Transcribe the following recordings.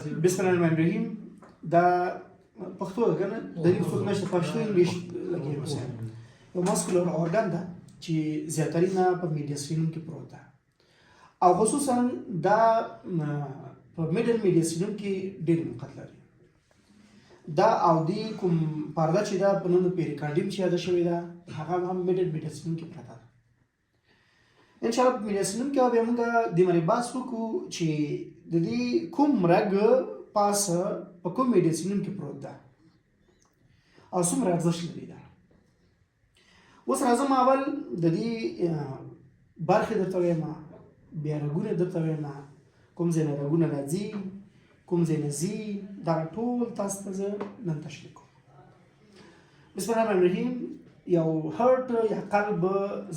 بسم الله الرحمن الرحیم دا پښتو ده کنه د دې څوک نشته پښتو انګلیش لګي اوسه یو ماسکولر اورګان ده چې زیاتره نه په میډیا سټریم کې پروت ده او خصوصا دا په میډل میډیا سټریم کې ډېر موقعیت لري دا او دی کوم پرده چې دا په نوم پیریکارډیم چې یاد شوی دا هغه هم میډل میډیا سټریم کې پراته ده ان شاء الله په میډیا سټریم کې به موږ د مری باس وکړو چې د دې کوم رګ پاس په کوم میډیا سټریم کې پروت ده او څومره ارزښت لري دا اوس راځم اول د دې برخې درته وایم بیا رګونه درته وایم کوم ځای نه رګونه راځي کوم ځای نه ځي دا ټول تاسو ته زه نن تشریح کوم بسم الله الرحمن الرحیم یو هارت یا قلب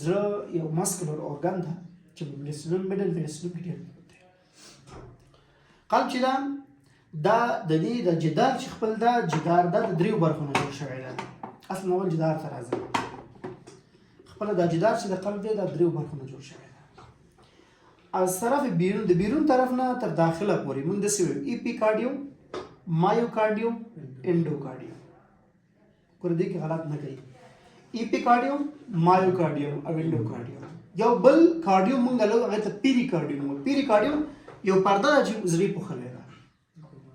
زړه یو ماسکولر اورګان ده چې په میډل میډیا سټریم کې ډېر قلب چې دا د دې د جدار چې خپل دا جدار د دریو برخو نه جوړ شوی دی اصل اول جدار ته راځي خپل دا جدار چې د قلب دی د دریو برخو نه جوړ شوی دی از طرف بیرون د بیرون طرف نه تر داخله پورې موږ د سوي ایپیکارډیوم مایوکارډیوم انډوکارډیوم کور دې کې غلط نه کوي ایپیکارډیوم مایوکارډیوم او انډوکارډیوم یو بل کارډیوم موږ له هغه ته پیریکارډیوم یو پرده چې زری په خله ده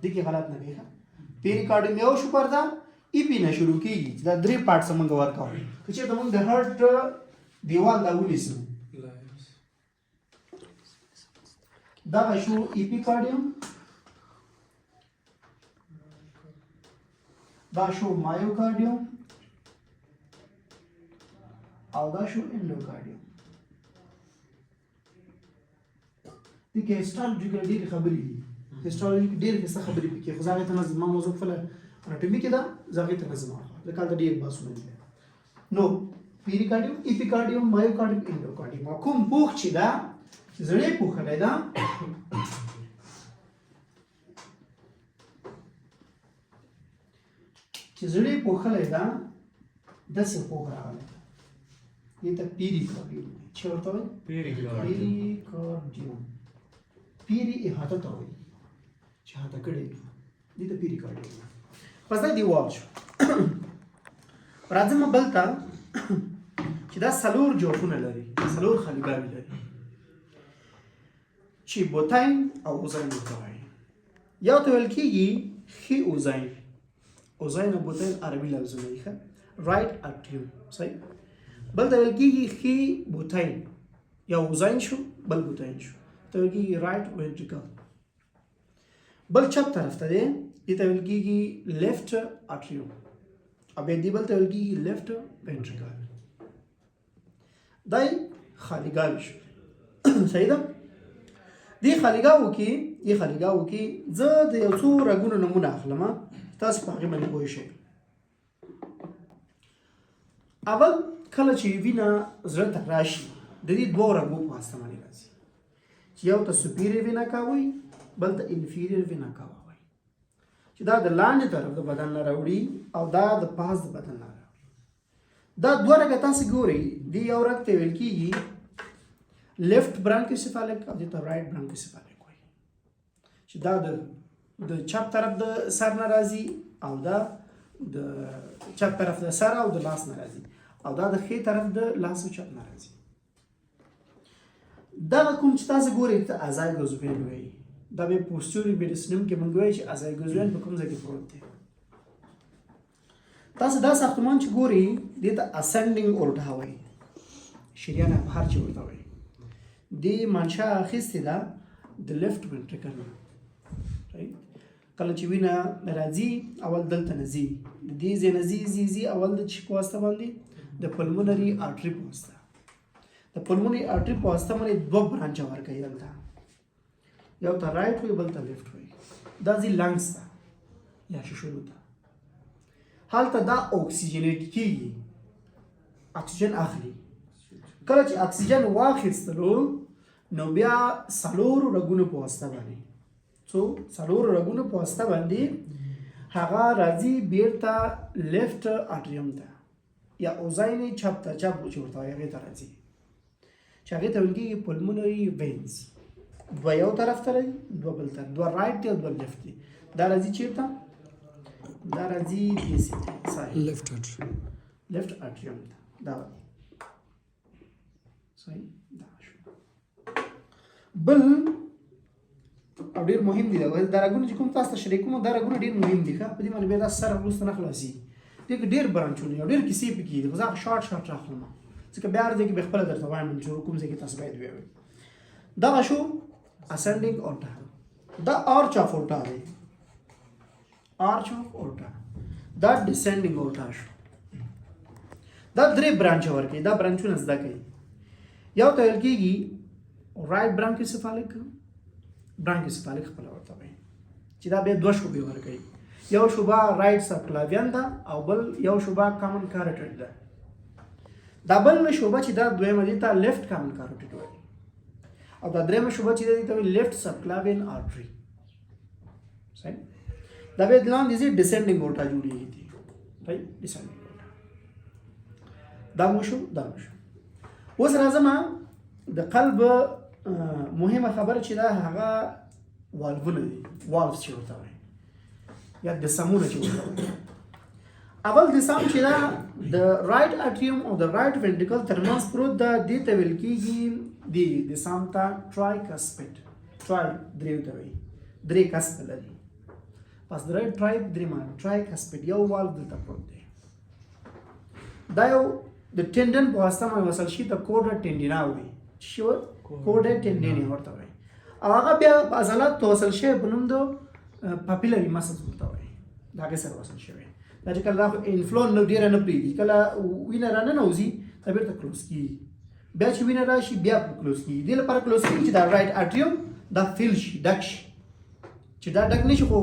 دې کې غلط نه دی پیریکارډیوم یو شو پرده ایپی نه شروع کیږي دا درې پارټس موږ ورکاو چې د موږ د هارت دیوال دا ونیسو دا شو ایپیکارډیوم دا شو مایوکارډیوم او دا شو انډوکارډیوم دي کې هیسټالوجي کې ډېر خبرې دي هیسټالوجي کې ډېر څه خبرې پکې خو ځای ته نظم موضوع خپل اناټومي کې دا ځای ته نظم لکه دا ډېر باسونه دي نو پیریکارډیوم ایپیکارډیوم مایوکارډیوم انډوکارډیوم کوم پوښ چې دا زړې پوښ دی دا چې زړې پوښ دی دا د څه پوښ راغلی دې ته پیریکارډیوم چې ورته وایي پیریکارډیوم پیری احاطه ته وایي چې احاطه کړی دې ته پیریکارډیوم پس دا دیوال شو راځم بل ته چې دا څلور جوفونه لري څلور خلیګاوې لري چې بوتاین او اوزاین ورته وایي یو ته ویل کېږي ښي اوزاین او بوتاین عربي لفظونه دي ښه رایټ اټریوم صحیح بل ته ویل کېږي ښي بوتاین یا اوزاین شو بل بوتاین شو ته ویل کېږي رایټ وینټریکل بل چپ طرف ته دی دې ته ویل کېږي لیفټ اټریوم او بیا دې بل ته ویل کېږي لیفټ وینټریکل دا خالیګاوې شو صحیح ده دې خالیګاوو کې زه د یو څو رګونو نمونه اخلم تاسو په هغې باندې پوه شئ اول کله چې وینه زړه ته راشي د دې دوو رګو په واسطه باندې راځي چې یو ته سوپیریر وینا کاوي بل ته انفیریر وینا کاوه وایي چې دا د لاندې طرف د بدن نه راوړي او دا د پاس د بدن نه راوړي دا دوه رګه تاسو ګورئ دې یو رګ ته ویل کېږي لیفټ برانکوسیفالیک او دې ته رایټ برانکوسیفالیک وایي چې دا د چپ طرف د سر نه راځي او دا د چپ طرف د سر او د لاس نه راځي او دا د ښي طرف د لاس او چپ نه راځي دا کوم چې تاسو ګورئ ته اعضای ګوزوین وایي دا به پوسټوري میډیسنم کې موږ وایي چې اعضای ګوزوین په کوم ځای کې پروت دی تاسو دا ساختمان چې ګورئ دې ته اسنډینګ اورټا وایي شریانه بهر چې ورته وایي دې منشا اخیستې ده د لیفټ وینټریکل نه کله چې وینه راځي اول دلته نه ځي د دې ځای نه ځي اول د چې په واسطه باندې د پلمونري آرټري په واسطه د پلمونري آرټري په واسطه باندې دوه برانچه ورکوي دلته یو ته رایټ وي بل ته لیفټ وي دا ځي لنګس ته یا ششونو ته هلته دا اکسیجنیټ کېږي اکسیجن اخلي کله چې اکسیجن واخیستلو نو بیا څلورو رګونو په واسطه باندې څلورو رګونو په واسطه باندې هغه راځي بیرته لیفټ اټریوم ته یا اوزاین چپ ته چپ چې ورته وایي هغې ته راځي چې هغې ته ویل کېږي پلمونري وینز دوه یو طرف ته راځي دوه بل طرف دوه رایټ دی او دوه لیفټ دی دا راځي چیرته دا راځي دې سیټ سایډ لیفټ اټریوم دا صحیح دا شو بل او ډیر مهم دي دا رګونه چې کوم تاسو ته شریک کوم دا رګونه ډیر مهم دي ښه په دې باندې به دا سره وروسته نه خلاصي دې ډیر برانچونه او ډیر کیسې پکې دي خو زه شارټ راخلم ځکه بیا ارزه کې به خپل درته وایم چې کوم ځای کې تاسو باید ویوي دا شو ascending aorta دا arch of aorta دی arch of aorta دا descending aorta شو دا درې برانچ ورکړي دا برانچونه زده کوي یو ته ویل کېږي رایټ برانکوسیفالیک برانکوسیفالیک خپل ورته وایي چې دا بیا دوه شوبې ورکوي یو شوبه رایټ سبکلاوین ده او بل یو شوبه کامن کاروټیډ ده دا بل شوبه چې دا دویمه دي ته لیفټ کامن کاروټیډ وایي او دا درېمه شوبه چې دی ته لیفټ سبکلاوین آرټري صحیح دا به لاندې دي ډیسندینګ اورټا جوړیږي دي راځي ډیسندینګ اورټا دا مو شو اوس راځم د قلب مهمه خبره چې دا هغه والوونه دي والفز چې ورته وایي یا د سمونه چې ورته وایي اول د سم چې دا د رایټ اټریوم او د رایټ وینټریکل ترمنځ پروت دا دې ته ویل کېږي دی د سم ته ټرایکاسپیډ ټرای درې ته وایي درې کاسپ لري پس د رایټ ټرای درې معنی ټرایکاسپیډ یو والف دلته پروت دی دا یو د ټینډن په واسطه باندې وصل شي د کوډا ټینډینا وایي چې کوډا ټینډینی ورته وایي او هغه بیا په عضلات ته وصل شي په نوم د پاپیلري مسلز ورته وایي دا هغې سره وصل شوی دا چې کله دا انفلو نو ډېره نه پرېږدي کله وینه راننوځي دا بېرته کلوز کېږي بیا چې وینه راشي بیا کلوز کېږي دې لپاره کلوز کېږي چې دا رایټ اټریوم دا فیل شي ډک شي چې دا ډک نه شي خو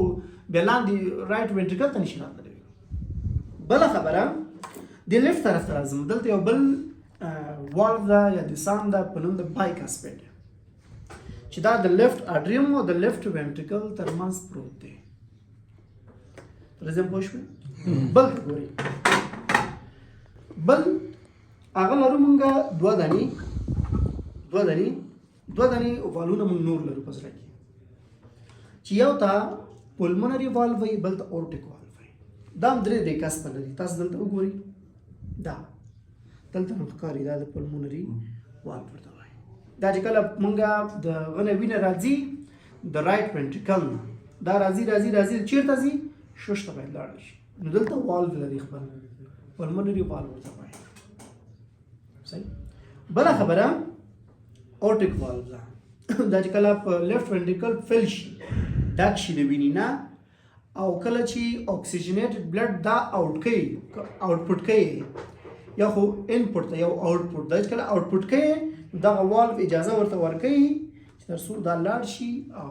بیا لاندې رایټ وینټریکل ته نه شي راتللی بله خبره د لیفټ طرف ته راځم دلته یو بل والف ده یا د سام ده په نوم د بایکاسپیډ چې دا د لیفټ اټریوم او د لیفټ وینټریکل ترمنځ پروت دی راځم پوه شوې بل ګورئ بل هغه لرو مونږه دوه دانې والونه مونږ نور لرو په زړه کې چې یو ته پولمونري والو وایي بل ته اورټیک والو وایي دا هم درې کاسپ لري تاسو دلته وګورئ دا دلته هم ښکاري دا د پولمونري والو ورته وایي دا چې کله مونږه د غنه وینه راځي د رایټ وینټریکل دا راځي چیرته ځي شوش ته باید لاړ شي نو دلته والو لري خپل پولمونري والو ورته وایي صحیح بله خبره اورټیک والو ده دا چې کله په لیفټ وینټریکل فل شي ډک شي د وینې نه او کله چې اکسیجنیټډ بلډ دا آوټپوټ کوي یا خو انپوټ ته یو آوټپوټ دا چې کله آوټپوټ کوي دغه والو اجازه ورته ورکوي چې تر څو دا لاړ شي او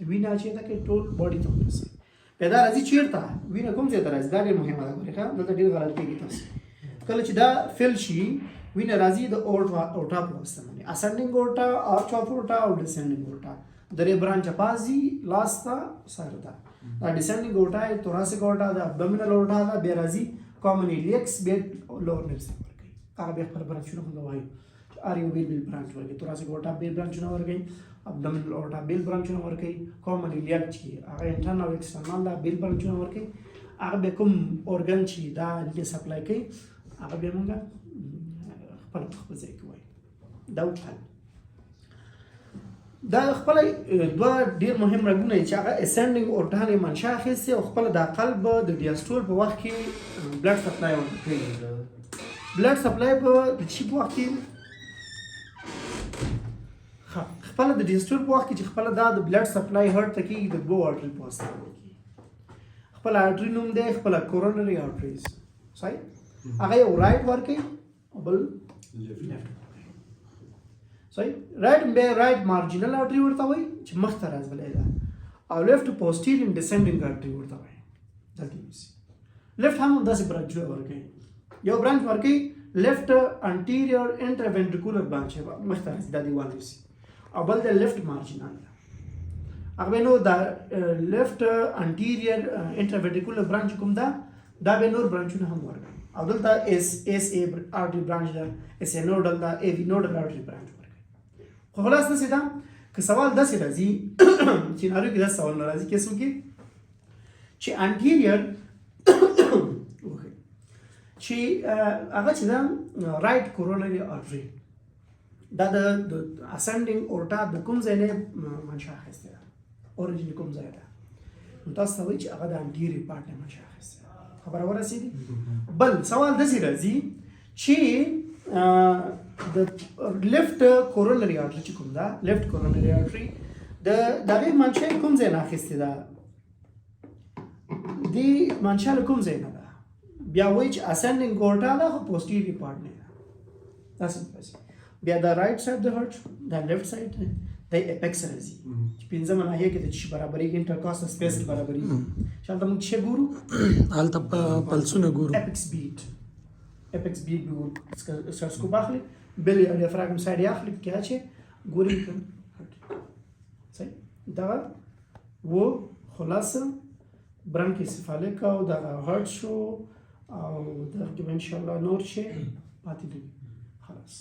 وینه چې ده کې ټول باډي ته ورسي پیدا راځي چیرته وینه کوم ځای ته راځي دا ډېر مهمه ده ګورئ ښه دلته ډېر غلط کېږي تاسو کله چې دا فل شي وینه راځي د اورټا په واسطه باندې اسندینګ اورټا آرچ اف اورټا او ډیسندینګ اورټا درې برانچ پازي لاستا سر دا ډیسندینګ اورټا توراسیک اورټا دا ابډومینل اورټا دا بیا راځي کامن ایلیکس بیا لور نرس ورکوي هغه بیا خپل برانچونه هم وایي آریو بیل برانچ ورکوي توراسیک اورټا بیل برانچونه ورکوي ابډومینل اورټا بیل برانچونه ورکوي کامن ایلیک چې هغه انټرنل او ایکسټرنل دا بیل برانچونه ورکوي هغه به کوم اورګن چې دا دې سپلای کوي هغه به مونږ خپل ځای کې وایي دا وکړل دا خپل دوه ډېر مهم رګونه چې هغه اسندینګ اورټا نه منشا اخیستې او خپل د قلب د ډیاسټول په وخت کې بلډ سپلای ورکوي بلډ سپلای په چې په وخت کې خپل د ډیاسټول په وخت کې چې خپل دا د بلډ سپلای هرټ ته کېږي د دوه آرټري په واسطه خپل آرټري نوم دی خپل کورونري آرټریز صحیح هغه یو رایټ ورکوي او بل لیفټ صحیح رایټ مارجینل آرټري ورته وایي چې مخ ته راځلې ده او لیفټ پوسټیریر ډیسندینګ آرټري ورته وایي دلته نیسي لیفټ هم داسې برانچونه ورکوي یو برانچ ورکوي لیفټ انټیریور انټراوینټریکولر برانچ مخ ته راځي دا دیوال نیسي او بل د لیفټ مارجینل ده هغه نو دا لیفټ انټیریور انټراوینټریکولر برانچ کوم ده دا به نور برانچونه هم ورکوي او دلته اس ا آرټري برانچ ده اس ا نوډل ده ا وی نوډل آرټري برانچ ورکوي خو خلاص داسې ده که سوال داسې راځي چې ناروغ کې دا سوال نه راځي کیسو کې چې انټیریور چې هغه چې دا رائټ کورونري آرټري دا د اسندینګ اورټا د کوم ځای نه منشأ اخیسته ده اوريجن کوم ځای ده نو تاسو ته وایي چې هغه د انټیریور پارت نه منشأ اخیسته ده خبره ورسېږي بل سوال داسې راځي چې د لیفټ کورونري آرټري چې کوم ده لیفټ کورونري آرټري د دغه منشأ کوم ځای نه اخیسته ده دی منشأ کوم ځای نه ده بیا وایي چې اسندینګ اورټا ده خو پوسټیریور پارت نه ده تاسو بیا د رائټ ساید د هارت د لیفټ ساید د اپیکس راځي چې پنځمه ناحیه کې د چې برابرۍ کې انټرکاسټل سپیس کې برابرۍ شالته موږ څه ګورو حالت پلسونه ګورو اپیکس بیټ ګورو سټاسکوپ اخلي بل ډیافراګم ساید اخلي کې اچي ګوري صحیح دا و خلاص برانکیسفالیک او د هارت شو او د ان شاء الله نور شي پاتې دي خلاص